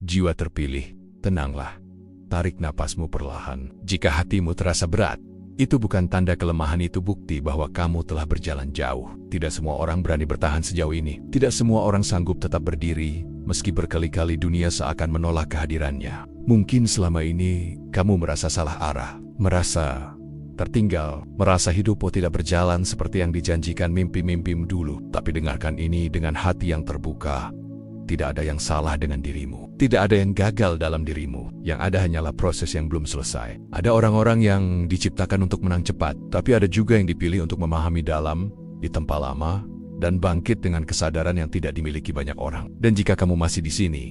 Jiwa terpilih, tenanglah. Tarik napasmu perlahan. Jika hatimu terasa berat, itu bukan tanda kelemahan, itu bukti bahwa kamu telah berjalan jauh. Tidak semua orang berani bertahan sejauh ini. Tidak semua orang sanggup tetap berdiri, meski berkali-kali dunia seakan menolak kehadirannya. Mungkin selama ini kamu merasa salah arah, merasa tertinggal, merasa hidupmu tidak berjalan seperti yang dijanjikan mimpi-mimpimu dulu. Tapi dengarkan ini dengan hati yang terbuka. Tidak ada yang salah dengan dirimu. Tidak ada yang gagal dalam dirimu. Yang ada hanyalah proses yang belum selesai. Ada orang-orang yang diciptakan untuk menang cepat, tapi ada juga yang dipilih untuk memahami dalam, ditempa lama, dan bangkit dengan kesadaran yang tidak dimiliki banyak orang. Dan jika kamu masih di sini,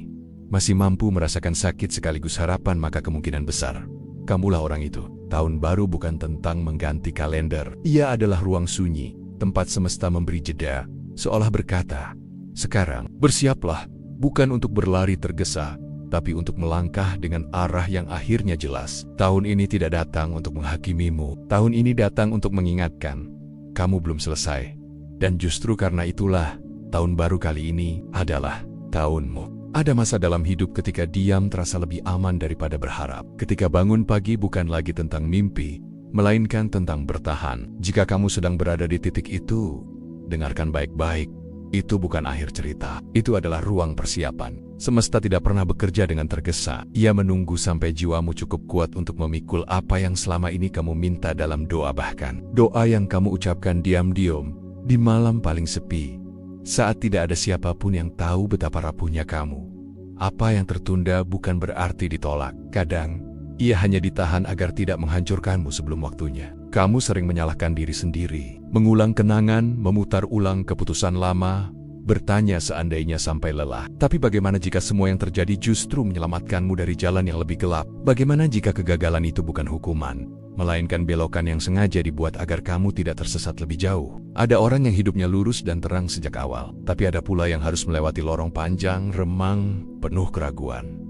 masih mampu merasakan sakit sekaligus harapan, maka kemungkinan besar kamulah orang itu. Tahun baru bukan tentang mengganti kalender. Ia adalah ruang sunyi, tempat semesta memberi jeda, seolah berkata, sekarang, bersiaplah, bukan untuk berlari tergesa, tapi untuk melangkah dengan arah yang akhirnya jelas. Tahun ini tidak datang untuk menghakimimu. Tahun ini datang untuk mengingatkan, kamu belum selesai. Dan justru karena itulah, tahun baru kali ini adalah tahunmu. Ada masa dalam hidup ketika diam terasa lebih aman daripada berharap. Ketika bangun pagi bukan lagi tentang mimpi, melainkan tentang bertahan. Jika kamu sedang berada di titik itu, dengarkan baik-baik. Itu bukan akhir cerita, itu adalah ruang persiapan. Semesta tidak pernah bekerja dengan tergesa. Ia menunggu sampai jiwamu cukup kuat untuk memikul apa yang selama ini kamu minta dalam doa, bahkan doa yang kamu ucapkan diam-diam di malam paling sepi, saat tidak ada siapapun yang tahu betapa rapuhnya kamu. Apa yang tertunda bukan berarti ditolak. Kadang, ia hanya ditahan agar tidak menghancurkanmu sebelum waktunya. Kamu sering menyalahkan diri sendiri, mengulang kenangan, memutar ulang keputusan lama, bertanya seandainya sampai lelah. Tapi bagaimana jika semua yang terjadi justru menyelamatkanmu dari jalan yang lebih gelap? Bagaimana jika kegagalan itu bukan hukuman, melainkan belokan yang sengaja dibuat agar kamu tidak tersesat lebih jauh? Ada orang yang hidupnya lurus dan terang sejak awal, tapi ada pula yang harus melewati lorong panjang, remang, penuh keraguan.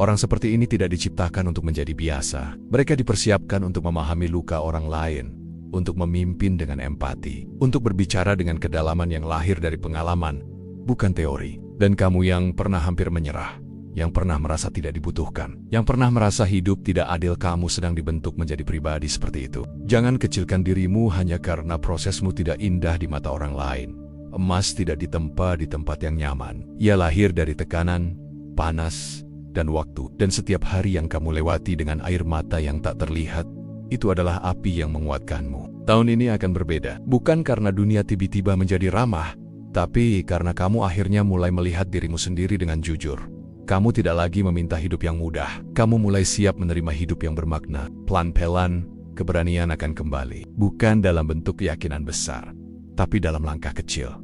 Orang seperti ini tidak diciptakan untuk menjadi biasa. Mereka dipersiapkan untuk memahami luka orang lain, untuk memimpin dengan empati, untuk berbicara dengan kedalaman yang lahir dari pengalaman, bukan teori. Dan kamu yang pernah hampir menyerah, yang pernah merasa tidak dibutuhkan, yang pernah merasa hidup tidak adil, kamu sedang dibentuk menjadi pribadi seperti itu. Jangan kecilkan dirimu hanya karena prosesmu tidak indah di mata orang lain. Emas tidak ditempa di tempat yang nyaman. Ia lahir dari tekanan, panas, dan waktu. Dan setiap hari yang kamu lewati dengan air mata yang tak terlihat, itu adalah api yang menguatkanmu. Tahun ini akan berbeda, bukan karena dunia tiba-tiba menjadi ramah, tapi karena kamu akhirnya mulai melihat dirimu sendiri dengan jujur. Kamu tidak lagi meminta hidup yang mudah. Kamu mulai siap menerima hidup yang bermakna. Pelan-pelan, keberanian akan kembali. Bukan dalam bentuk keyakinan besar, tapi dalam langkah kecil.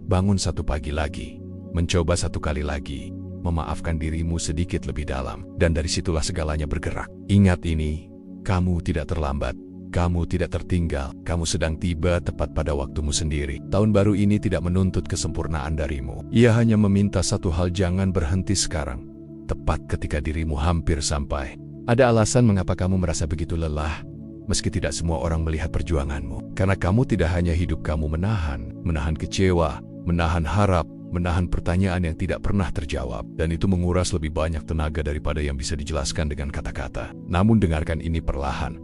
Bangun satu pagi lagi, mencoba satu kali lagi, memaafkan dirimu sedikit lebih dalam, dan dari situlah segalanya bergerak. Ingat ini, kamu tidak terlambat, kamu tidak tertinggal, kamu sedang tiba tepat pada waktumu sendiri. Tahun baru ini tidak menuntut kesempurnaan darimu. Ia hanya meminta satu hal, jangan berhenti sekarang, tepat ketika dirimu hampir sampai. Ada alasan mengapa kamu merasa begitu lelah, meski tidak semua orang melihat perjuanganmu. Karena kamu tidak hanya hidup kamu menahan kecewa, menahan harap, menahan pertanyaan yang tidak pernah terjawab, dan itu menguras lebih banyak tenaga daripada yang bisa dijelaskan dengan kata-kata. Namun dengarkan ini perlahan.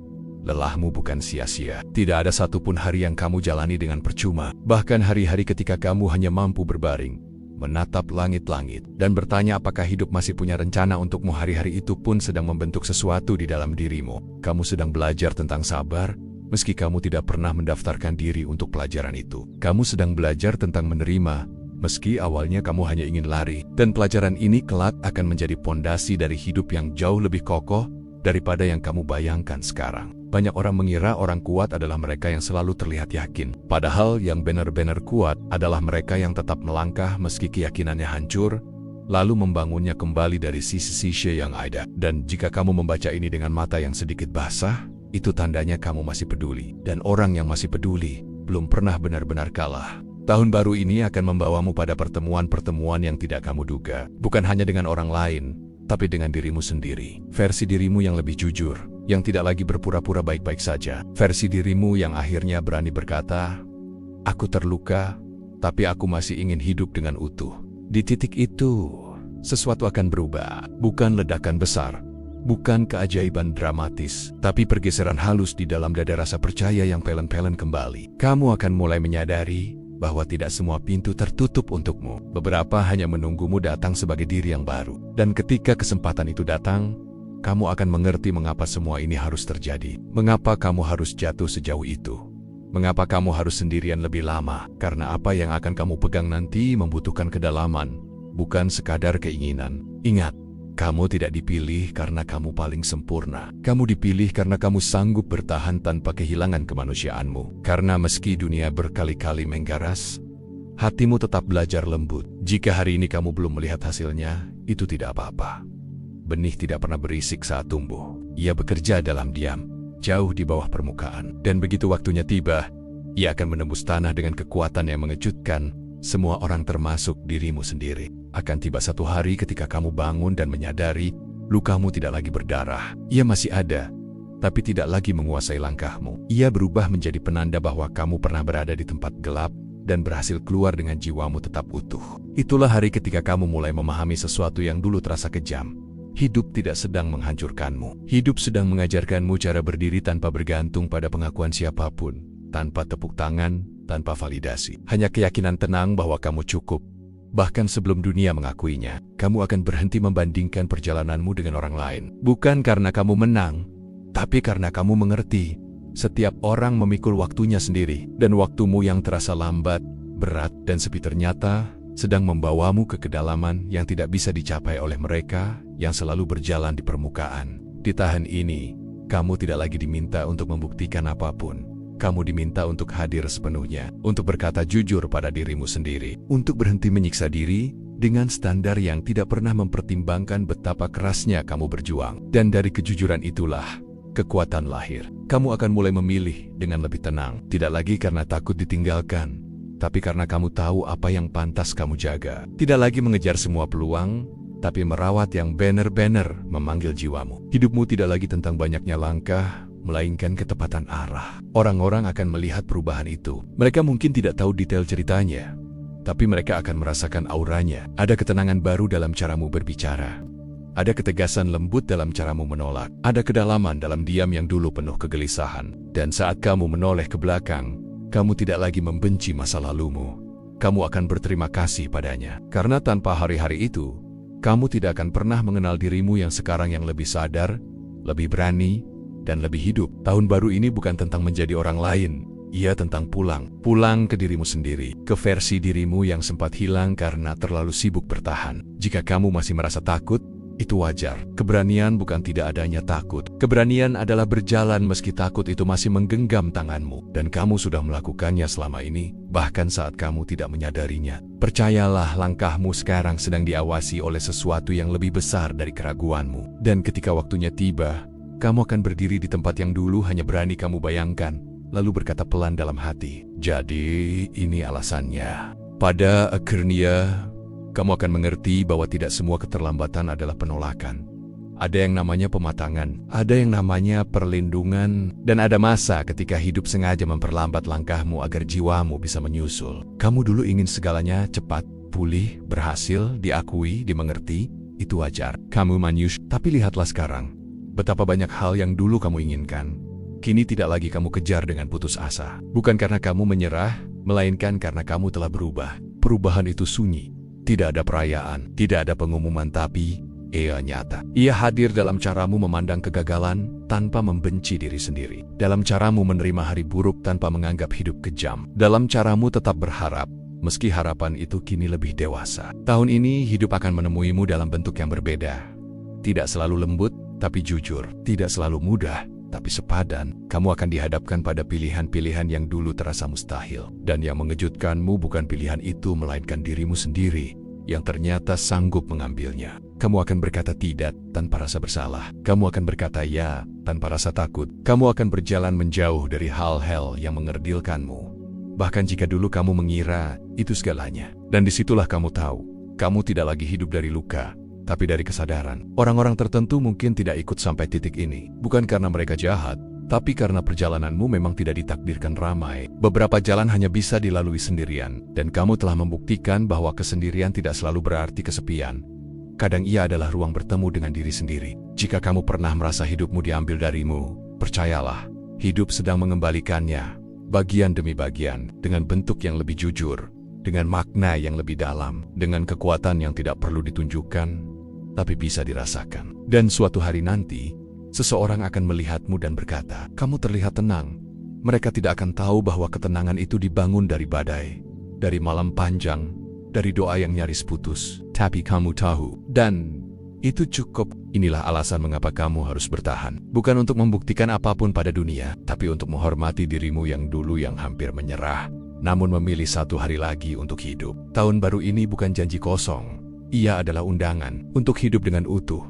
Lelahmu bukan sia-sia. Tidak ada satupun hari yang kamu jalani dengan percuma. Bahkan hari-hari ketika kamu hanya mampu berbaring, menatap langit-langit, dan bertanya apakah hidup masih punya rencana untukmu, hari-hari itu pun sedang membentuk sesuatu di dalam dirimu. Kamu sedang belajar tentang sabar, meski kamu tidak pernah mendaftarkan diri untuk pelajaran itu. Kamu sedang belajar tentang menerima, meski awalnya kamu hanya ingin lari. Dan pelajaran ini kelak akan menjadi pondasi dari hidup yang jauh lebih kokoh daripada yang kamu bayangkan sekarang. Banyak orang mengira orang kuat adalah mereka yang selalu terlihat yakin. Padahal yang benar-benar kuat adalah mereka yang tetap melangkah meski keyakinannya hancur, lalu membangunnya kembali dari sisi-sisi yang ada. Dan jika kamu membaca ini dengan mata yang sedikit basah, itu tandanya kamu masih peduli. Dan orang yang masih peduli belum pernah benar-benar kalah. Tahun baru ini akan membawamu pada pertemuan-pertemuan yang tidak kamu duga. Bukan hanya dengan orang lain, tapi dengan dirimu sendiri. Versi dirimu yang lebih jujur, yang tidak lagi berpura-pura baik-baik saja. Versi dirimu yang akhirnya berani berkata, aku terluka, tapi aku masih ingin hidup dengan utuh. Di titik itu, sesuatu akan berubah. Bukan ledakan besar, bukan keajaiban dramatis, tapi pergeseran halus di dalam dada rasa percaya yang pelan-pelan kembali. Kamu akan mulai menyadari bahwa tidak semua pintu tertutup untukmu. Beberapa hanya menunggumu datang sebagai diri yang baru. Dan ketika kesempatan itu datang, kamu akan mengerti mengapa semua ini harus terjadi. Mengapa kamu harus jatuh sejauh itu. Mengapa kamu harus sendirian lebih lama. Karena apa yang akan kamu pegang nanti membutuhkan kedalaman, bukan sekadar keinginan. Ingat, kamu tidak dipilih karena kamu paling sempurna. Kamu dipilih karena kamu sanggup bertahan tanpa kehilangan kemanusiaanmu. Karena meski dunia berkali-kali menggaras, hatimu tetap belajar lembut. Jika hari ini kamu belum melihat hasilnya, itu tidak apa-apa. Benih tidak pernah berisik saat tumbuh. Ia bekerja dalam diam, jauh di bawah permukaan. Dan begitu waktunya tiba, ia akan menembus tanah dengan kekuatan yang mengejutkan semua orang termasuk dirimu sendiri. Akan tiba satu hari ketika kamu bangun dan menyadari lukamu tidak lagi berdarah. Ia masih ada, tapi tidak lagi menguasai langkahmu. Ia berubah menjadi penanda bahwa kamu pernah berada di tempat gelap dan berhasil keluar dengan jiwamu tetap utuh. Itulah hari ketika kamu mulai memahami sesuatu yang dulu terasa kejam. Hidup tidak sedang menghancurkanmu. Hidup sedang mengajarkanmu cara berdiri tanpa bergantung pada pengakuan siapapun, tanpa tepuk tangan, tanpa validasi. Hanya keyakinan tenang bahwa kamu cukup. Bahkan sebelum dunia mengakuinya, kamu akan berhenti membandingkan perjalananmu dengan orang lain. Bukan karena kamu menang, tapi karena kamu mengerti. Setiap orang memikul waktunya sendiri, dan waktumu yang terasa lambat, berat, dan sepi ternyata sedang membawamu ke kedalaman yang tidak bisa dicapai oleh mereka yang selalu berjalan di permukaan. Di tahun ini, kamu tidak lagi diminta untuk membuktikan apapun. Kamu diminta untuk hadir sepenuhnya, untuk berkata jujur pada dirimu sendiri, untuk berhenti menyiksa diri dengan standar yang tidak pernah mempertimbangkan betapa kerasnya kamu berjuang. Dan dari kejujuran itulah kekuatan lahir. Kamu akan mulai memilih dengan lebih tenang, tidak lagi karena takut ditinggalkan, tapi karena kamu tahu apa yang pantas kamu jaga. Tidak lagi mengejar semua peluang, tapi merawat yang benar-benar memanggil jiwamu. Hidupmu tidak lagi tentang banyaknya langkah, melainkan ketepatan arah. Orang-orang akan melihat perubahan itu. Mereka mungkin tidak tahu detail ceritanya, tapi mereka akan merasakan auranya. Ada ketenangan baru dalam caramu berbicara. Ada ketegasan lembut dalam caramu menolak. Ada kedalaman dalam diam yang dulu penuh kegelisahan. Dan saat kamu menoleh ke belakang, kamu tidak lagi membenci masa lalumu. Kamu akan berterima kasih padanya. Karena tanpa hari-hari itu, kamu tidak akan pernah mengenal dirimu yang sekarang yang lebih sadar, lebih berani, dan lebih hidup. Tahun baru ini bukan tentang menjadi orang lain. Ia tentang pulang. Pulang ke dirimu sendiri. Ke versi dirimu yang sempat hilang karena terlalu sibuk bertahan. Jika kamu masih merasa takut, itu wajar. Keberanian bukan tidak adanya takut. Keberanian adalah berjalan meski takut itu masih menggenggam tanganmu. Dan kamu sudah melakukannya selama ini, bahkan saat kamu tidak menyadarinya. Percayalah, langkahmu sekarang sedang diawasi oleh sesuatu yang lebih besar dari keraguanmu. Dan ketika waktunya tiba, kamu akan berdiri di tempat yang dulu hanya berani kamu bayangkan, lalu berkata pelan dalam hati, "Jadi ini alasannya." Pada akhirnya, kamu akan mengerti bahwa tidak semua keterlambatan adalah penolakan. Ada yang namanya pematangan, ada yang namanya perlindungan, dan ada masa ketika hidup sengaja memperlambat langkahmu agar jiwamu bisa menyusul. Kamu dulu ingin segalanya cepat, pulih, berhasil, diakui, dimengerti, itu wajar. Kamu manusia, tapi lihatlah sekarang. Betapa banyak hal yang dulu kamu inginkan, kini tidak lagi kamu kejar dengan putus asa. Bukan karena kamu menyerah, melainkan karena kamu telah berubah. Perubahan itu sunyi. Tidak ada perayaan, tidak ada pengumuman, tapi ia nyata. Ia hadir dalam caramu memandang kegagalan tanpa membenci diri sendiri. Dalam caramu menerima hari buruk tanpa menganggap hidup kejam. Dalam caramu tetap berharap, meski harapan itu kini lebih dewasa. Tahun ini hidup akan menemuimu dalam bentuk yang berbeda. Tidak selalu lembut, tapi jujur. Tidak selalu mudah, tapi sepadan. Kamu akan dihadapkan pada pilihan-pilihan yang dulu terasa mustahil. Dan yang mengejutkanmu bukan pilihan itu, melainkan dirimu sendiri yang ternyata sanggup mengambilnya. Kamu akan berkata tidak tanpa rasa bersalah. Kamu akan berkata ya tanpa rasa takut. Kamu akan berjalan menjauh dari hal-hal yang mengerdilkanmu. Bahkan jika dulu kamu mengira itu segalanya. Dan disitulah kamu tahu, kamu tidak lagi hidup dari luka, tapi dari kesadaran. Orang-orang tertentu mungkin tidak ikut sampai titik ini, bukan karena mereka jahat, tapi karena perjalananmu memang tidak ditakdirkan ramai. Beberapa jalan hanya bisa dilalui sendirian, dan kamu telah membuktikan bahwa kesendirian tidak selalu berarti kesepian. Kadang ia adalah ruang bertemu dengan diri sendiri. Jika kamu pernah merasa hidupmu diambil darimu, percayalah, hidup sedang mengembalikannya, bagian demi bagian, dengan bentuk yang lebih jujur, dengan makna yang lebih dalam, dengan kekuatan yang tidak perlu ditunjukkan, tapi bisa dirasakan. Dan suatu hari nanti, seseorang akan melihatmu dan berkata, "Kamu terlihat tenang." Mereka tidak akan tahu bahwa ketenangan itu dibangun dari badai, dari malam panjang, dari doa yang nyaris putus. Tapi kamu tahu, dan itu cukup. Inilah alasan mengapa kamu harus bertahan. Bukan untuk membuktikan apapun pada dunia, tapi untuk menghormati dirimu yang dulu yang hampir menyerah, namun memilih satu hari lagi untuk hidup. Tahun baru ini bukan janji kosong. Ia adalah undangan untuk hidup dengan utuh,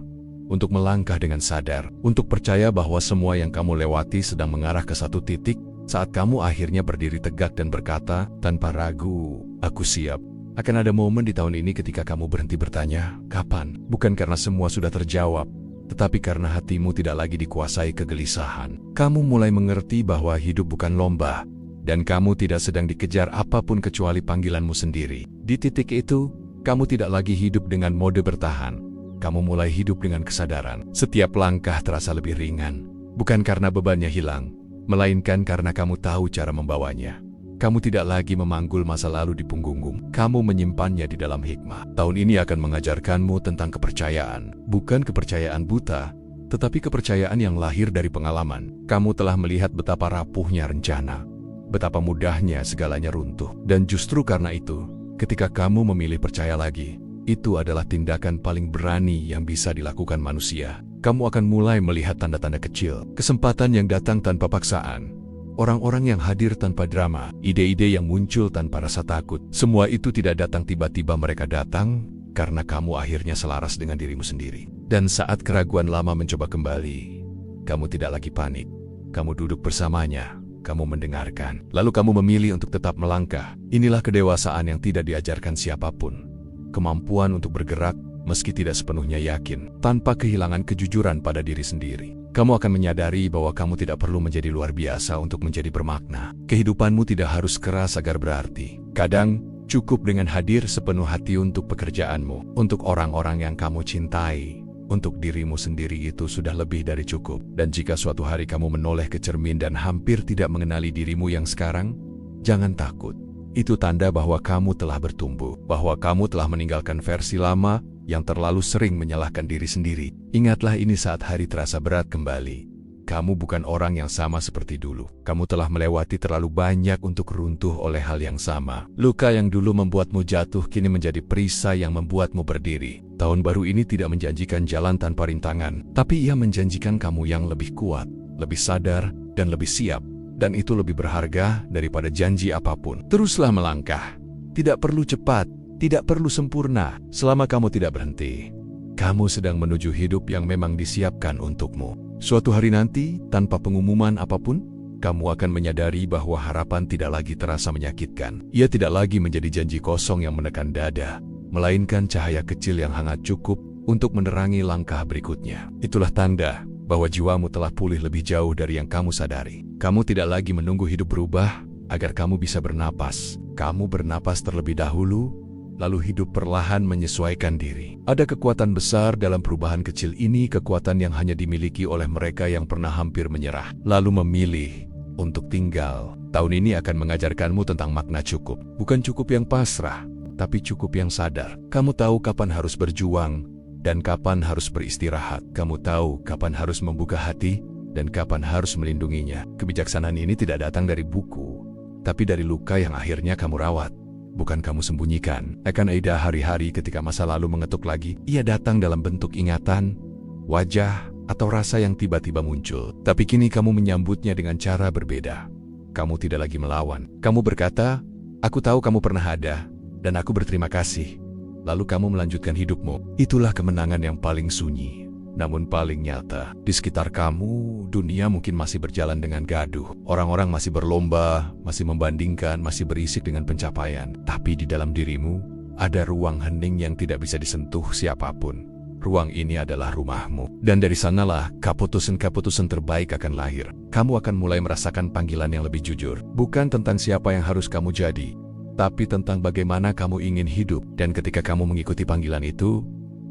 untuk melangkah dengan sadar, untuk percaya bahwa semua yang kamu lewati sedang mengarah ke satu titik saat kamu akhirnya berdiri tegak dan berkata, tanpa ragu, "Aku siap." Akan ada momen di tahun ini ketika kamu berhenti bertanya, "Kapan?" Bukan karena semua sudah terjawab, tetapi karena hatimu tidak lagi dikuasai kegelisahan. Kamu mulai mengerti bahwa hidup bukan lomba, dan kamu tidak sedang dikejar apapun kecuali panggilanmu sendiri. Di titik itu, kamu tidak lagi hidup dengan mode bertahan. Kamu mulai hidup dengan kesadaran. Setiap langkah terasa lebih ringan, bukan karena bebannya hilang, melainkan karena kamu tahu cara membawanya. Kamu tidak lagi memanggul masa lalu di punggungmu. Kamu menyimpannya di dalam hikmah. Tahun ini akan mengajarkanmu tentang kepercayaan. Bukan kepercayaan buta, tetapi kepercayaan yang lahir dari pengalaman. Kamu telah melihat betapa rapuhnya rencana, betapa mudahnya segalanya runtuh. Dan justru karena itu, ketika kamu memilih percaya lagi, itu adalah tindakan paling berani yang bisa dilakukan manusia. Kamu akan mulai melihat tanda-tanda kecil, kesempatan yang datang tanpa paksaan, orang-orang yang hadir tanpa drama, ide-ide yang muncul tanpa rasa takut. Semua itu tidak datang tiba-tiba, mereka datang karena kamu akhirnya selaras dengan dirimu sendiri. Dan saat keraguan lama mencoba kembali, kamu tidak lagi panik. Kamu duduk bersamanya, kamu mendengarkan, lalu kamu memilih untuk tetap melangkah. Inilah kedewasaan yang tidak diajarkan siapapun. Kemampuan untuk bergerak meski tidak sepenuhnya yakin, tanpa kehilangan kejujuran pada diri sendiri. Kamu akan menyadari bahwa kamu tidak perlu menjadi luar biasa untuk menjadi bermakna. Kehidupanmu tidak harus keras agar berarti. Kadang, cukup dengan hadir sepenuh hati untuk pekerjaanmu, untuk orang-orang yang kamu cintai, untuk dirimu sendiri, itu sudah lebih dari cukup. Dan jika suatu hari kamu menoleh ke cermin dan hampir tidak mengenali dirimu yang sekarang, jangan takut. Itu tanda bahwa kamu telah bertumbuh, bahwa kamu telah meninggalkan versi lama yang terlalu sering menyalahkan diri sendiri. Ingatlah ini saat hari terasa berat kembali. Kamu bukan orang yang sama seperti dulu. Kamu telah melewati terlalu banyak untuk runtuh oleh hal yang sama. Luka yang dulu membuatmu jatuh kini menjadi perisai yang membuatmu berdiri. Tahun baru ini tidak menjanjikan jalan tanpa rintangan, tapi ia menjanjikan kamu yang lebih kuat, lebih sadar, dan lebih siap. Dan itu lebih berharga daripada janji apapun. Teruslah melangkah. Tidak perlu cepat, tidak perlu sempurna. Selama kamu tidak berhenti, kamu sedang menuju hidup yang memang disiapkan untukmu. Suatu hari nanti, tanpa pengumuman apapun, kamu akan menyadari bahwa harapan tidak lagi terasa menyakitkan. Ia tidak lagi menjadi janji kosong yang menekan dada, melainkan cahaya kecil yang hangat cukup untuk menerangi langkah berikutnya. Itulah tanda bahwa jiwamu telah pulih lebih jauh dari yang kamu sadari. Kamu tidak lagi menunggu hidup berubah agar kamu bisa bernapas. Kamu bernapas terlebih dahulu, lalu hidup perlahan menyesuaikan diri. Ada kekuatan besar dalam perubahan kecil ini, kekuatan yang hanya dimiliki oleh mereka yang pernah hampir menyerah, lalu memilih untuk tinggal. Tahun ini akan mengajarkanmu tentang makna cukup. Bukan cukup yang pasrah, tapi cukup yang sadar. Kamu tahu kapan harus berjuang, dan kapan harus beristirahat. Kamu tahu kapan harus membuka hati, dan kapan harus melindunginya. Kebijaksanaan ini tidak datang dari buku, tapi dari luka yang akhirnya kamu rawat. Bukan kamu sembunyikan. Akan ada hari-hari ketika masa lalu mengetuk lagi. Ia datang dalam bentuk ingatan, wajah, atau rasa yang tiba-tiba muncul. Tapi kini kamu menyambutnya dengan cara berbeda. Kamu tidak lagi melawan. Kamu berkata, "Aku tahu kamu pernah ada, dan aku berterima kasih." Lalu kamu melanjutkan hidupmu. Itulah kemenangan yang paling sunyi, namun paling nyata. Di sekitar kamu, dunia mungkin masih berjalan dengan gaduh. Orang-orang masih berlomba, masih membandingkan, masih berisik dengan pencapaian. Tapi di dalam dirimu, ada ruang hening yang tidak bisa disentuh siapapun. Ruang ini adalah rumahmu. Dan dari sanalah keputusan-keputusan terbaik akan lahir. Kamu akan mulai merasakan panggilan yang lebih jujur. Bukan tentang siapa yang harus kamu jadi, tapi tentang bagaimana kamu ingin hidup. Dan ketika kamu mengikuti panggilan itu,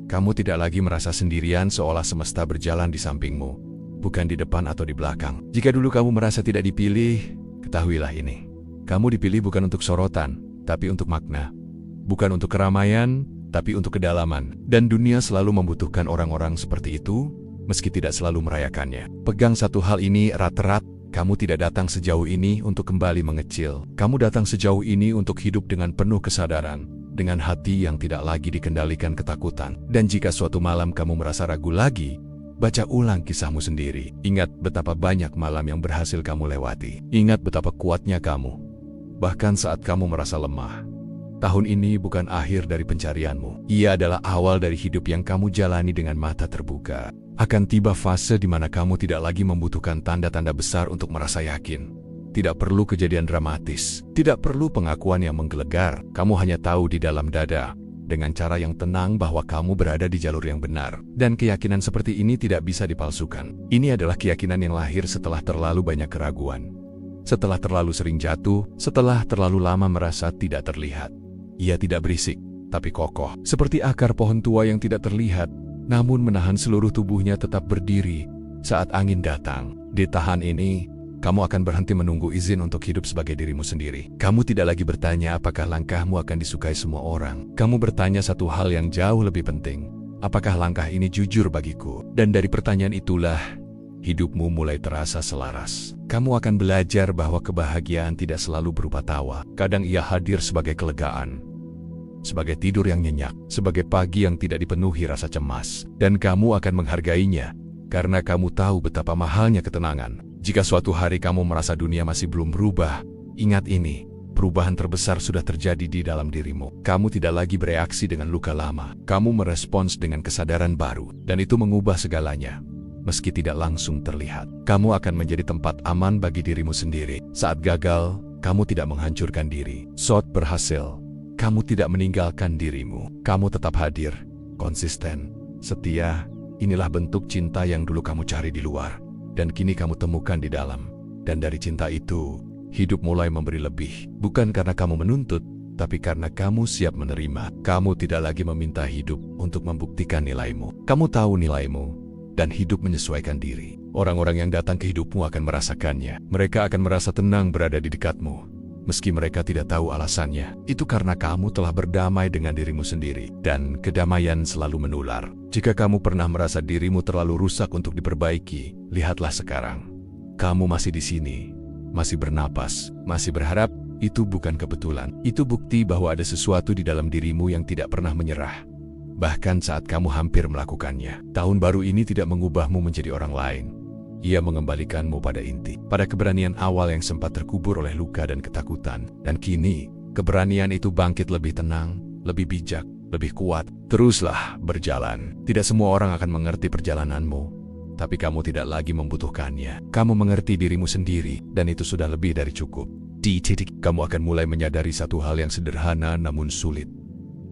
Kamu tidak lagi merasa sendirian seolah semesta berjalan di sampingmu, bukan di depan atau di belakang. Jika dulu kamu merasa tidak dipilih, ketahuilah ini. Kamu dipilih bukan untuk sorotan, tapi untuk makna. Bukan untuk keramaian, tapi untuk kedalaman. Dan dunia selalu membutuhkan orang-orang seperti itu, meski tidak selalu merayakannya. Pegang satu hal ini erat-erat, kamu tidak datang sejauh ini untuk kembali mengecil. Kamu datang sejauh ini untuk hidup dengan penuh kesadaran, dengan hati yang tidak lagi dikendalikan ketakutan. Dan jika suatu malam kamu merasa ragu lagi, baca ulang kisahmu sendiri. Ingat betapa banyak malam yang berhasil kamu lewati. Ingat betapa kuatnya kamu, bahkan saat kamu merasa lemah. Tahun ini bukan akhir dari pencarianmu. Ia adalah awal dari hidup yang kamu jalani dengan mata terbuka. Akan tiba fase di mana kamu tidak lagi membutuhkan tanda-tanda besar untuk merasa yakin. Tidak perlu kejadian dramatis. Tidak perlu pengakuan yang menggelegar. Kamu hanya tahu di dalam dada, dengan cara yang tenang bahwa kamu berada di jalur yang benar. Dan keyakinan seperti ini tidak bisa dipalsukan. Ini adalah keyakinan yang lahir setelah terlalu banyak keraguan. Setelah terlalu sering jatuh, setelah terlalu lama merasa tidak terlihat. Ia tidak berisik, tapi kokoh. Seperti akar pohon tua yang tidak terlihat, namun menahan seluruh tubuhnya tetap berdiri saat angin datang. Di tahan ini, kamu akan berhenti menunggu izin untuk hidup sebagai dirimu sendiri. Kamu tidak lagi bertanya apakah langkahmu akan disukai semua orang. Kamu bertanya satu hal yang jauh lebih penting. Apakah langkah ini jujur bagiku? Dan dari pertanyaan itulah, hidupmu mulai terasa selaras. Kamu akan belajar bahwa kebahagiaan tidak selalu berupa tawa. Kadang ia hadir sebagai kelegaan, sebagai tidur yang nyenyak, sebagai pagi yang tidak dipenuhi rasa cemas. Dan kamu akan menghargainya, karena kamu tahu betapa mahalnya ketenangan. Jika suatu hari kamu merasa dunia masih belum berubah, ingat ini, perubahan terbesar sudah terjadi di dalam dirimu. Kamu tidak lagi bereaksi dengan luka lama. Kamu merespons dengan kesadaran baru, dan itu mengubah segalanya. Meski tidak langsung terlihat, kamu akan menjadi tempat aman bagi dirimu sendiri. Saat gagal, kamu tidak menghancurkan diri. Saat berhasil, kamu tidak meninggalkan dirimu. Kamu tetap hadir, konsisten, setia. Inilah bentuk cinta yang dulu kamu cari di luar, dan kini kamu temukan di dalam. Dan dari cinta itu, hidup mulai memberi lebih. Bukan karena kamu menuntut, tapi karena kamu siap menerima. Kamu tidak lagi meminta hidup untuk membuktikan nilaimu. Kamu tahu nilaimu, dan hidup menyesuaikan diri. Orang-orang yang datang ke hidupmu akan merasakannya. Mereka akan merasa tenang berada di dekatmu, meski mereka tidak tahu alasannya. Itu karena kamu telah berdamai dengan dirimu sendiri, dan kedamaian selalu menular. Jika kamu pernah merasa dirimu terlalu rusak untuk diperbaiki, lihatlah sekarang. Kamu masih di sini, masih bernapas, masih berharap. Itu bukan kebetulan. Itu bukti bahwa ada sesuatu di dalam dirimu yang tidak pernah menyerah. Bahkan saat kamu hampir melakukannya. Tahun baru ini tidak mengubahmu menjadi orang lain. Ia mengembalikanmu pada inti, pada keberanian awal yang sempat terkubur oleh luka dan ketakutan. Dan kini, keberanian itu bangkit lebih tenang, lebih bijak, lebih kuat. Teruslah berjalan. Tidak semua orang akan mengerti perjalananmu, tapi kamu tidak lagi membutuhkannya. Kamu mengerti dirimu sendiri, dan itu sudah lebih dari cukup. Di titik, kamu akan mulai menyadari satu hal yang sederhana namun sulit.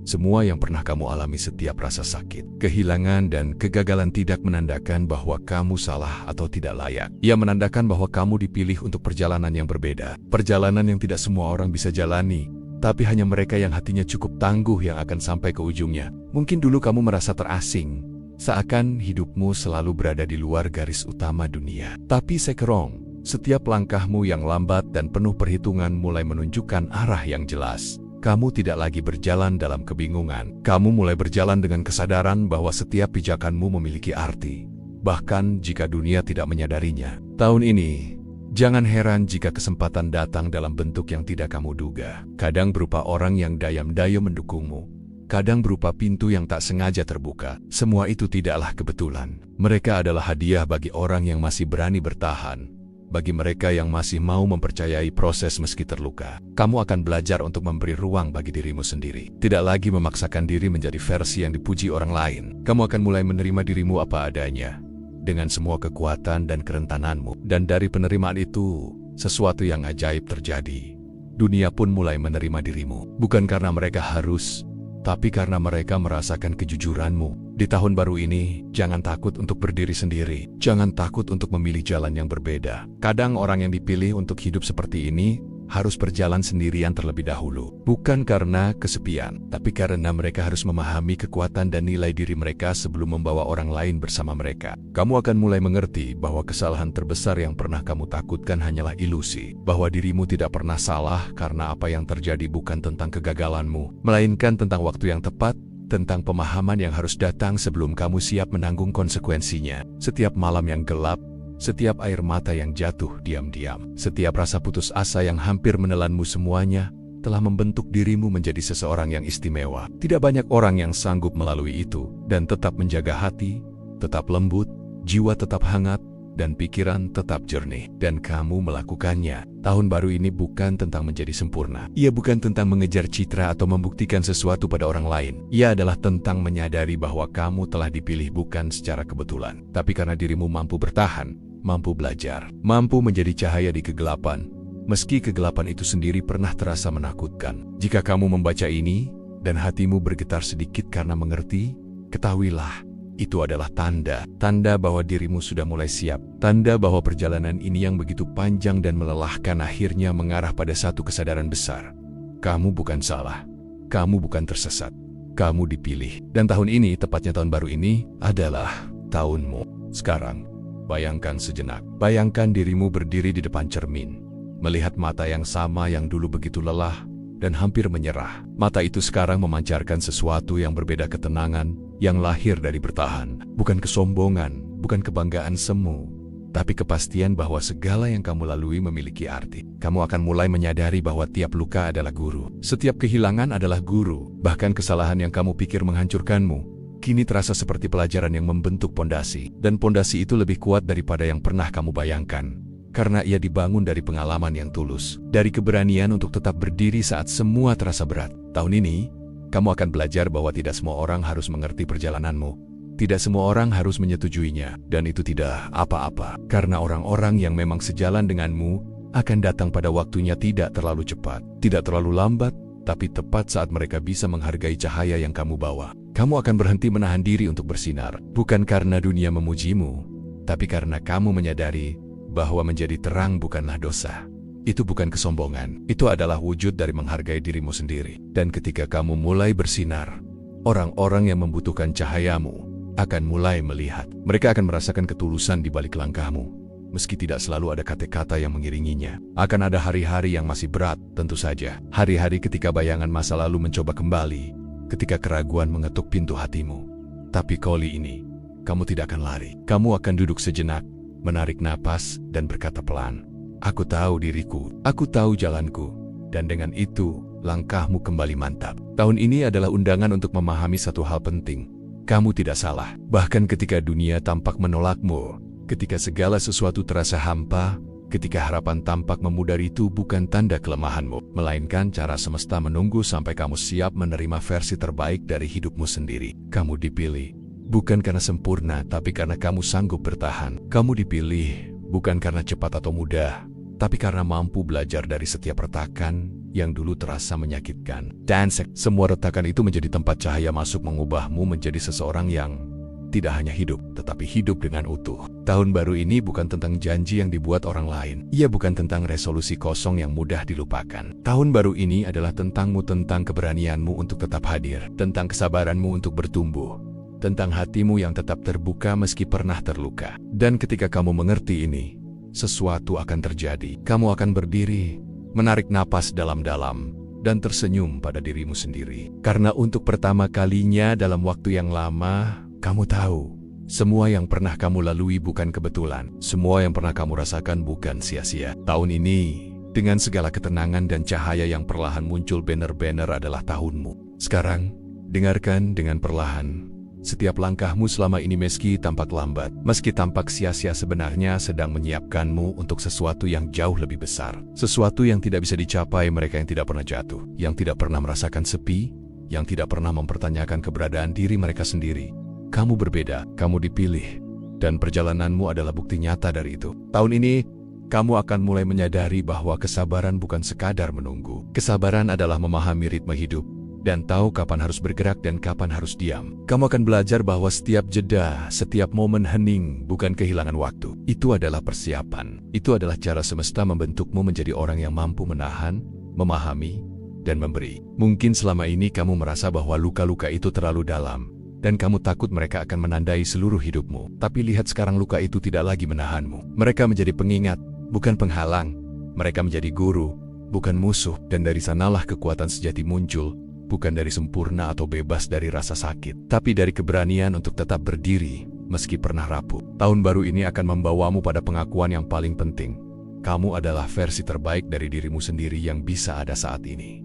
Semua yang pernah kamu alami, setiap rasa sakit, kehilangan, dan kegagalan tidak menandakan bahwa kamu salah atau tidak layak. Ia menandakan bahwa kamu dipilih untuk perjalanan yang berbeda. Perjalanan yang tidak semua orang bisa jalani, tapi hanya mereka yang hatinya cukup tangguh yang akan sampai ke ujungnya. Mungkin dulu kamu merasa terasing, seakan hidupmu selalu berada di luar garis utama dunia. Tapi sekarang, setiap langkahmu yang lambat dan penuh perhitungan mulai menunjukkan arah yang jelas. Kamu tidak lagi berjalan dalam kebingungan. Kamu mulai berjalan dengan kesadaran bahwa setiap pijakanmu memiliki arti, bahkan jika dunia tidak menyadarinya. Tahun ini, jangan heran jika kesempatan datang dalam bentuk yang tidak kamu duga. Kadang berupa orang yang diam-diam mendukungmu, kadang berupa pintu yang tak sengaja terbuka. Semua itu tidaklah kebetulan. Mereka adalah hadiah bagi orang yang masih berani bertahan. Bagi mereka yang masih mau mempercayai proses meski terluka. Kamu akan belajar untuk memberi ruang bagi dirimu sendiri. Tidak lagi memaksakan diri menjadi versi yang dipuji orang lain. Kamu akan mulai menerima dirimu apa adanya, dengan semua kekuatan dan kerentananmu. Dan dari penerimaan itu, sesuatu yang ajaib terjadi. Dunia pun mulai menerima dirimu. Bukan karena mereka harus, tapi karena mereka merasakan kejujuranmu. Di tahun baru ini, jangan takut untuk berdiri sendiri. Jangan takut untuk memilih jalan yang berbeda. Kadang orang yang dipilih untuk hidup seperti ini harus berjalan sendirian terlebih dahulu. Bukan karena kesepian, tapi karena mereka harus memahami kekuatan dan nilai diri mereka sebelum membawa orang lain bersama mereka. Kamu akan mulai mengerti bahwa kesalahan terbesar yang pernah kamu takutkan hanyalah ilusi, bahwa dirimu tidak pernah salah karena apa yang terjadi bukan tentang kegagalanmu, melainkan tentang waktu yang tepat, tentang pemahaman yang harus datang sebelum kamu siap menanggung konsekuensinya. Setiap malam yang gelap, setiap air mata yang jatuh diam-diam, setiap rasa putus asa yang hampir menelanmu semuanya, telah membentuk dirimu menjadi seseorang yang istimewa. Tidak banyak orang yang sanggup melalui itu, dan tetap menjaga hati, tetap lembut, jiwa tetap hangat, dan pikiran tetap jernih. Dan kamu melakukannya. Tahun baru ini bukan tentang menjadi sempurna. Ia bukan tentang mengejar citra atau membuktikan sesuatu pada orang lain. Ia adalah tentang menyadari bahwa kamu telah dipilih bukan secara kebetulan, tapi karena dirimu mampu bertahan, mampu belajar, mampu menjadi cahaya di kegelapan, meski kegelapan itu sendiri pernah terasa menakutkan. Jika kamu membaca ini, dan hatimu bergetar sedikit karena mengerti, ketahuilah, itu adalah tanda bahwa dirimu sudah mulai siap, tanda bahwa perjalanan ini yang begitu panjang dan melelahkan akhirnya mengarah pada satu kesadaran besar. Kamu bukan salah, kamu bukan tersesat, kamu dipilih. Dan tahun ini, tepatnya tahun baru ini, adalah tahunmu. Sekarang, bayangkan sejenak. Bayangkan dirimu berdiri di depan cermin, melihat mata yang sama yang dulu begitu lelah dan hampir menyerah. Mata itu sekarang memancarkan sesuatu yang berbeda, ketenangan yang lahir dari bertahan. Bukan kesombongan, bukan kebanggaan semu, tapi kepastian bahwa segala yang kamu lalui memiliki arti. Kamu akan mulai menyadari bahwa tiap luka adalah guru. Setiap kehilangan adalah guru. Bahkan kesalahan yang kamu pikir menghancurkanmu, kini terasa seperti pelajaran yang membentuk pondasi. Dan pondasi itu lebih kuat daripada yang pernah kamu bayangkan. Karena ia dibangun dari pengalaman yang tulus. Dari keberanian untuk tetap berdiri saat semua terasa berat. Tahun ini, kamu akan belajar bahwa tidak semua orang harus mengerti perjalananmu. Tidak semua orang harus menyetujuinya. Dan itu tidak apa-apa. Karena orang-orang yang memang sejalan denganmu akan datang pada waktunya, tidak terlalu cepat, tidak terlalu lambat, tapi tepat saat mereka bisa menghargai cahaya yang kamu bawa. Kamu akan berhenti menahan diri untuk bersinar, bukan karena dunia memujimu, tapi karena kamu menyadari bahwa menjadi terang bukanlah dosa. Itu bukan kesombongan, itu adalah wujud dari menghargai dirimu sendiri. Dan ketika kamu mulai bersinar, orang-orang yang membutuhkan cahayamu akan mulai melihat. Mereka akan merasakan ketulusan di balik langkahmu, meski tidak selalu ada kata-kata yang mengiringinya. Akan ada hari-hari yang masih berat, tentu saja. Hari-hari ketika bayangan masa lalu mencoba kembali, ketika keraguan mengetuk pintu hatimu. Tapi kali ini, kamu tidak akan lari. Kamu akan duduk sejenak, menarik napas, dan berkata pelan, "Aku tahu diriku, aku tahu jalanku." Dan dengan itu, langkahmu kembali mantap. Tahun ini adalah undangan untuk memahami satu hal penting. Kamu tidak salah. Bahkan ketika dunia tampak menolakmu, ketika segala sesuatu terasa hampa, ketika harapan tampak memudar, itu bukan tanda kelemahanmu, melainkan cara semesta menunggu sampai kamu siap menerima versi terbaik dari hidupmu sendiri. Kamu dipilih, bukan karena sempurna, tapi karena kamu sanggup bertahan. Kamu dipilih, bukan karena cepat atau mudah, tapi karena mampu belajar dari setiap retakan yang dulu terasa menyakitkan. Dan semua retakan itu menjadi tempat cahaya masuk, mengubahmu menjadi seseorang yang tidak hanya hidup, tetapi hidup dengan utuh. Tahun baru ini bukan tentang janji yang dibuat orang lain. Ia bukan tentang resolusi kosong yang mudah dilupakan. Tahun baru ini adalah tentangmu, tentang keberanianmu untuk tetap hadir, tentang kesabaranmu untuk bertumbuh, tentang hatimu yang tetap terbuka meski pernah terluka. Dan ketika kamu mengerti ini, sesuatu akan terjadi. Kamu akan berdiri, menarik napas dalam-dalam, dan tersenyum pada dirimu sendiri. Karena untuk pertama kalinya dalam waktu yang lama, kamu tahu, semua yang pernah kamu lalui bukan kebetulan. Semua yang pernah kamu rasakan bukan sia-sia. Tahun ini, dengan segala ketenangan dan cahaya yang perlahan muncul, banner-banner adalah tahunmu. Sekarang, dengarkan dengan perlahan. Setiap langkahmu selama ini, meski tampak lambat, meski tampak sia-sia, sebenarnya sedang menyiapkanmu untuk sesuatu yang jauh lebih besar. Sesuatu yang tidak bisa dicapai mereka yang tidak pernah jatuh, yang tidak pernah merasakan sepi, yang tidak pernah mempertanyakan keberadaan diri mereka sendiri. Kamu berbeda, kamu dipilih, dan perjalananmu adalah bukti nyata dari itu. Tahun ini, kamu akan mulai menyadari bahwa kesabaran bukan sekadar menunggu. Kesabaran adalah memahami ritme hidup, dan tahu kapan harus bergerak dan kapan harus diam. Kamu akan belajar bahwa setiap jeda, setiap momen hening bukan kehilangan waktu. Itu adalah persiapan. Itu adalah cara semesta membentukmu menjadi orang yang mampu menahan, memahami, dan memberi. Mungkin selama ini kamu merasa bahwa luka-luka itu terlalu dalam, dan kamu takut mereka akan menandai seluruh hidupmu. Tapi lihat sekarang, luka itu tidak lagi menahanmu. Mereka menjadi pengingat, bukan penghalang. Mereka menjadi guru, bukan musuh. Dan dari sanalah kekuatan sejati muncul, bukan dari sempurna atau bebas dari rasa sakit, tapi dari keberanian untuk tetap berdiri, meski pernah rapuh. Tahun baru ini akan membawamu pada pengakuan yang paling penting. Kamu adalah versi terbaik dari dirimu sendiri yang bisa ada saat ini.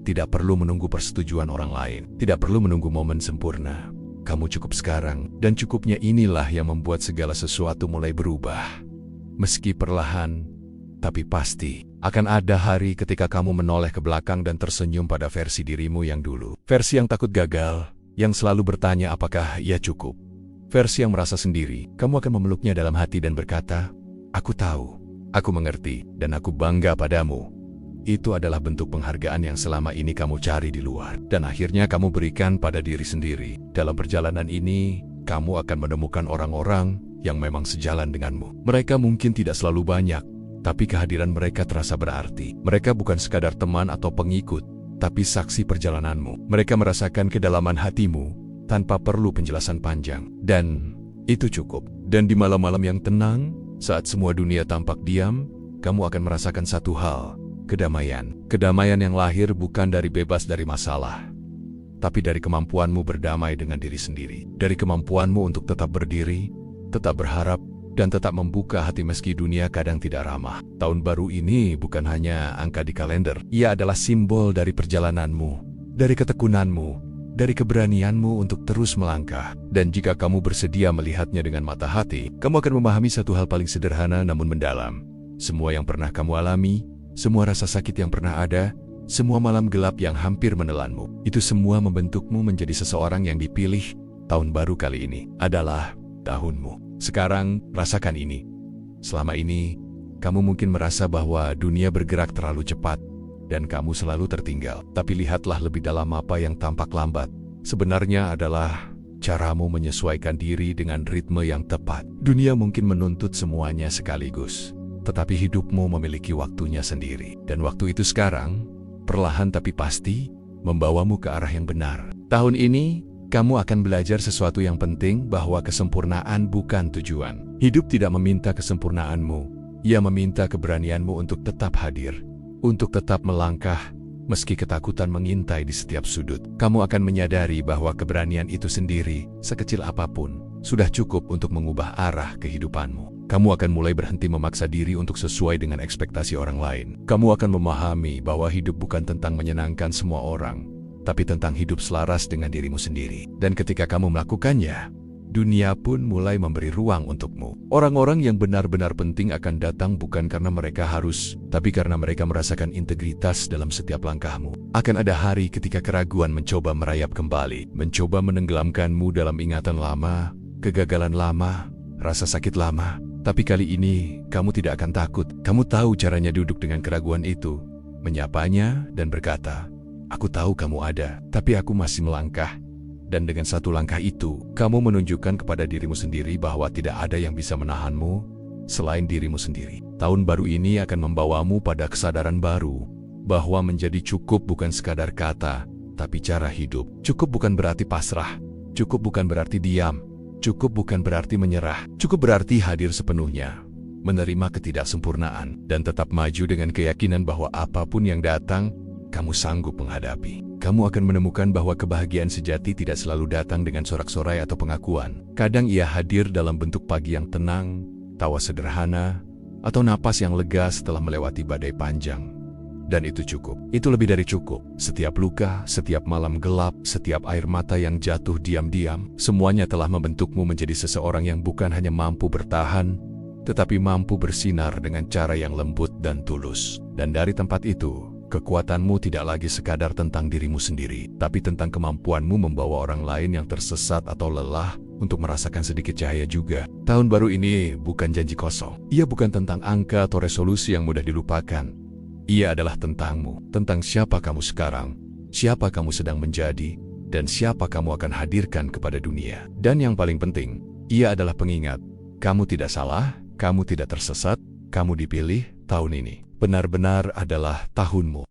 Tidak perlu menunggu persetujuan orang lain, tidak perlu menunggu momen sempurna. Kamu cukup sekarang, dan cukupnya inilah yang membuat segala sesuatu mulai berubah. Meski perlahan, tapi pasti. Akan ada hari ketika kamu menoleh ke belakang dan tersenyum pada versi dirimu yang dulu. Versi yang takut gagal, yang selalu bertanya apakah ia cukup. Versi yang merasa sendiri. Kamu akan memeluknya dalam hati dan berkata, "Aku tahu, aku mengerti, dan aku bangga padamu." Itu adalah bentuk penghargaan yang selama ini kamu cari di luar, dan akhirnya kamu berikan pada diri sendiri. Dalam perjalanan ini, kamu akan menemukan orang-orang yang memang sejalan denganmu. Mereka mungkin tidak selalu banyak, tapi kehadiran mereka terasa berarti. Mereka bukan sekadar teman atau pengikut, tapi saksi perjalananmu. Mereka merasakan kedalaman hatimu tanpa perlu penjelasan panjang. Dan itu cukup. Dan di malam-malam yang tenang, saat semua dunia tampak diam, kamu akan merasakan satu hal, kedamaian. Kedamaian yang lahir bukan dari bebas dari masalah, tapi dari kemampuanmu berdamai dengan diri sendiri. Dari kemampuanmu untuk tetap berdiri, tetap berharap, dan tetap membuka hati meski dunia kadang tidak ramah. Tahun baru ini bukan hanya angka di kalender. Ia adalah simbol dari perjalananmu, dari ketekunanmu, dari keberanianmu untuk terus melangkah. Dan jika kamu bersedia melihatnya dengan mata hati, kamu akan memahami satu hal paling sederhana namun mendalam. Semua yang pernah kamu alami, semua rasa sakit yang pernah ada, semua malam gelap yang hampir menelanmu, itu semua membentukmu menjadi seseorang yang dipilih. Tahun baru kali ini adalah tahunmu. Sekarang, rasakan ini. Selama ini, kamu mungkin merasa bahwa dunia bergerak terlalu cepat, dan kamu selalu tertinggal. Tapi lihatlah lebih dalam apa yang tampak lambat. Sebenarnya adalah caramu menyesuaikan diri dengan ritme yang tepat. Dunia mungkin menuntut semuanya sekaligus, tetapi hidupmu memiliki waktunya sendiri. Dan waktu itu sekarang, perlahan tapi pasti, membawamu ke arah yang benar. Tahun ini, kamu akan belajar sesuatu yang penting, bahwa kesempurnaan bukan tujuan. Hidup tidak meminta kesempurnaanmu, ia meminta keberanianmu untuk tetap hadir, untuk tetap melangkah, meski ketakutan mengintai di setiap sudut. Kamu akan menyadari bahwa keberanian itu sendiri, sekecil apapun, sudah cukup untuk mengubah arah kehidupanmu. Kamu akan mulai berhenti memaksa diri untuk sesuai dengan ekspektasi orang lain. Kamu akan memahami bahwa hidup bukan tentang menyenangkan semua orang, tapi tentang hidup selaras dengan dirimu sendiri. Dan ketika kamu melakukannya, dunia pun mulai memberi ruang untukmu. Orang-orang yang benar-benar penting akan datang bukan karena mereka harus, tapi karena mereka merasakan integritas dalam setiap langkahmu. Akan ada hari ketika keraguan mencoba merayap kembali, mencoba menenggelamkanmu dalam ingatan lama, kegagalan lama, rasa sakit lama. Tapi kali ini, kamu tidak akan takut. Kamu tahu caranya duduk dengan keraguan itu, menyapanya dan berkata, "Aku tahu kamu ada, tapi aku masih melangkah." Dan dengan satu langkah itu, kamu menunjukkan kepada dirimu sendiri bahwa tidak ada yang bisa menahanmu selain dirimu sendiri. Tahun baru ini akan membawamu pada kesadaran baru, bahwa menjadi cukup bukan sekadar kata, tapi cara hidup. Cukup bukan berarti pasrah, cukup bukan berarti diam, cukup bukan berarti menyerah, cukup berarti hadir sepenuhnya, menerima ketidaksempurnaan, dan tetap maju dengan keyakinan bahwa apapun yang datang, kamu sanggup menghadapi. Kamu akan menemukan bahwa kebahagiaan sejati tidak selalu datang dengan sorak-sorai atau pengakuan. Kadang ia hadir dalam bentuk pagi yang tenang, tawa sederhana, atau napas yang lega setelah melewati badai panjang. Dan itu cukup. Itu lebih dari cukup. Setiap luka, setiap malam gelap, setiap air mata yang jatuh diam-diam, semuanya telah membentukmu menjadi seseorang yang bukan hanya mampu bertahan, tetapi mampu bersinar dengan cara yang lembut dan tulus. Dan dari tempat itu, kekuatanmu tidak lagi sekadar tentang dirimu sendiri, tapi tentang kemampuanmu membawa orang lain yang tersesat atau lelah untuk merasakan sedikit cahaya juga. Tahun baru ini bukan janji kosong. Ia bukan tentang angka atau resolusi yang mudah dilupakan. Ia adalah tentangmu, tentang siapa kamu sekarang, siapa kamu sedang menjadi, dan siapa kamu akan hadirkan kepada dunia. Dan yang paling penting, ia adalah pengingat, kamu tidak salah, kamu tidak tersesat, kamu dipilih. Tahun ini benar-benar adalah tahunmu.